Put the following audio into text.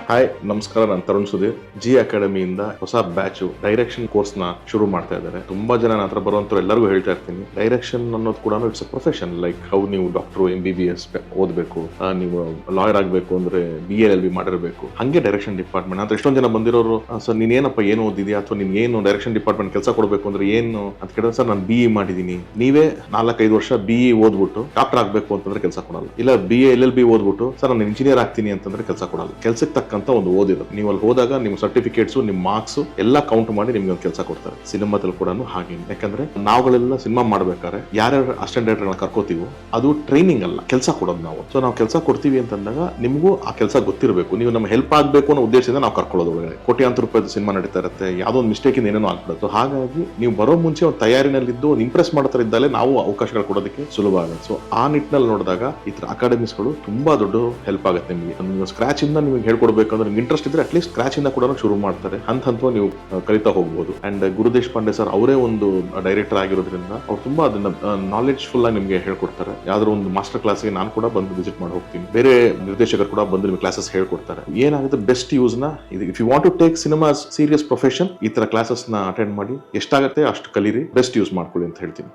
Hi ನಮಸ್ಕಾರ, ನಾನು Tarun Sudhir. G ಅಕಾಡೆಮಿಯಿಂದ ಹೊಸ ಬ್ಯಾಚ್ ಡೈರೆಕ್ಷನ್ ಕೋರ್ಸ್ ನ ಶುರು ಮಾಡ್ತಾ ಇದ್ದಾರೆ. ತುಂಬಾ ಜನ ನನ್ನ ಹತ್ರ ಬರುವಂತರು ಎಲ್ಲರಿಗೂ ಹೇಳ್ತಾ ಇರ್ತೀನಿ, ಡೈರೆಕ್ಷನ್ ಅನ್ನೋದು ಕೂಡ it's a profession. Like how ನೀವು ಡಾಕ್ಟರ್ MBBS ಓದಬೇಕು, ನೀವು ಲಾಯರ್ ಆಗಬೇಕು ಅಂದ್ರೆ BLLB ಮಾಡಿರಬೇಕು, ಹಂಗೆ ಡೈರೆಕ್ಷನ್ ಡಿಪಾರ್ಟ್ಮೆಂಟ್ ಅಂತ ಎಷ್ಟೊಂದು ಜನ ಬಂದಿರೋರು. ಸರ್ ನೀನೇನಪ್ಪ ಏನು ಓದಿದ್ಯಾ, ಅಥವಾ ನೀನ್ ಏನು ಡೈರೆಕ್ಷನ್ ಡಿಪಾರ್ಟ್ಮೆಂಟ್ ಕೆಲಸ ಕೊಡಬೇಕು ಅಂದ್ರೆ ಏನು ಅಂತ ಕೇಳಿದ್ರೆ, ಸರ್ ನಾನು BE ಮಾಡಿದೀನಿ. ನೀವೇ 4-5 ವರ್ಷ BE ಓದ್ಬಿಟ್ಟು ಡಾಕ್ಟರ್ ಆಗ್ಬೇಕು ಅಂತಂದ್ರೆ ಕೆಲಸ ಕೊಡಲ್ಲ. ಇಲ್ಲ BA LLB ಓದ್ಬಿಟ್ಟು ಸರ್ ನಾನು ಇಂಜಿನಿಯರ್ ಆಗ್ತೀನಿ ಅಂತಂದ್ರೆ ಕೆಲಸ ಕೊಡಲ್ಲ. ಕೆಲ್ಸಕ್ಕೆ ತಕ್ಕಂತ ಒಂದು ಓದಿರೋದು. ನೀವು ಅಲ್ಲಿ ಹೋದಾಗ ನಿಮ್ಮ ಸರ್ಟಿಫಿಕೇಟ್ಸ್, ನಿಮ್ಮ ಮಾರ್ಕ್ಸ್ ಎಲ್ಲ ಕೌಂಟ್ ಮಾಡಿ ನಿಮ್ಗೆ ಒಂದು ಕೆಲಸ ಕೊಡ್ತಾರೆ. ಸಿನಿಮಾದಲ್ಲಿ ಕೂಡ ಹಾಗೆ. ಯಾಕಂದ್ರೆ ನಾವುಗಳೆಲ್ಲ ಸಿನಿಮಾ ಮಾಡ್ಬೇಕಾದ್ರೆ ಯಾರ್ಯಾರು ಅಸಿಸ್ಟೆಂಟ್ ಡೈರೆಕ್ಟರ್ ಕರ್ಕೋತೀವೋ ಅದು ಟ್ರೈನಿಂಗ್ ಅಲ್ಲ, ಕೆಲಸ ಕೊಡೋದು ನಾವು. ಸೊ ನಾವು ಕೆಲಸ ಕೊಡ್ತೀವಿ ಅಂತಂದಾಗ ನಿಮಗೂ ಆ ಕೆಲಸ ಗೊತ್ತಿರಬೇಕು. ನೀವು ನಮ್ಮ ಹೆಲ್ಪ್ ಆಗಬೇಕು ಅನ್ನೋ ಉದ್ದೇಶದಿಂದ ನಾವು ಕರ್ಕೊಳ್ಳೋದು. ಒಳಗಡೆ ಕೋಟ್ಯಾಂತರ ರೂಪಾಯಿ ಸಿನಿಮಾ ನಡೀತಾ ಇರುತ್ತೆ, ಯಾವ್ದೋ ಒಂದು ಮಿಸ್ಟೇಕ್ ಇಂದ ಏನೇನೋ ಆಗ್ಬಿಡುತ್ತೆ. ಹಾಗಾಗಿ ನೀವು ಬರೋ ಮುಂಚೆ ಒಂದು ತಯಾರಿನಲ್ಲಿದ್ದು ಒಂದು ಇಂಪ್ರೆಸ್ ಮಾಡ್ತಾ ಇದ್ದಾಲೆ ನಾವು ಅವಕಾಶಗಳು ಕೊಡೋದಕ್ಕೆ ಸುಲಭ ಆಗುತ್ತೆ. ಸೊ ಆ ನಿಟ್ಟಿನಲ್ಲಿ ನೋಡಿದಾಗ ಈ ತರ ಅಕಾಡೆಮಿಸ್ಗಳು ತುಂಬಾ ದೊಡ್ಡ ಹೆಲ್ಪ್ ಆಗುತ್ತೆ ನಿಮಗೆ. ನೀವು ಸ್ಕ್ರಾಚ್ ಇಂದ ನಿಮಗೆ ಹೇಳ್ಕೊಡ್ಬೇಕಂದ್ರೆ ನಿಮ್ಗೆ ಇಂಟ್ರೆಸ್ಟ್ ಇದ್ರೆ ಅಟ್ಲೀಸ್ಟ್ ಸ್ಕ್ರಾಚ್ ಇಂದ ಕೂಡ ಶುರು ಮಾಡ್ತಾರೆ. ಹಂತ ನೀವು ಕಲಿತಾ ಹೋಗ್ಬೋದು. ಅಂಡ್ ಗುರು ದೇಶಪಾಂಡೆ ಸರ್ ಅವರೇ ಒಂದು ಡೈರೆಕ್ಟರ್ ಆಗಿರೋದ್ರಿಂದ ಅವ್ರು ತುಂಬಾ ಅದನ್ನ ನಾಲೆಡ್ಜ್ ಫುಲ್ ಆಗಿ ನಿಮ್ಗೆ ಹೇಳ್ಕೊಡ್ತಾರೆ. ಯಾವ್ದಾದ್ರು ಒಂದು ಮಾಸ್ಟರ್ ಕ್ಲಾಸ್ಗೆ ನಾನು ಕೂಡ ಬಂದು ವಿಸಿಟ್ ಮಾಡಿ ಹೋಗ್ತೀನಿ. ಬೇರೆ ನಿರ್ದೇಶಕರು ಕೂಡ ಬಂದು ನಿಮ್ಗೆ ಕ್ಲಾಸಸ್ ಹೇಳ್ಕೊಡ್ತಾರೆ. ಏನಾಗುತ್ತೆ, ಬೆಸ್ಟ್ ಯೂಸ್ ನ ಇದು. If you want to take cinema serious profession, ಈ ತರ ಕ್ಲಾಸಸ್ ನ ಅಟೆಂಡ್ ಮಾಡಿ. ಎಷ್ಟಾಗುತ್ತೆ ಅಷ್ಟು ಕಲೀರಿ, ಬೆಸ್ಟ್ ಯೂಸ್ ಮಾಡ್ಕೊಳ್ಳಿ ಅಂತ ಹೇಳ್ತೀನಿ.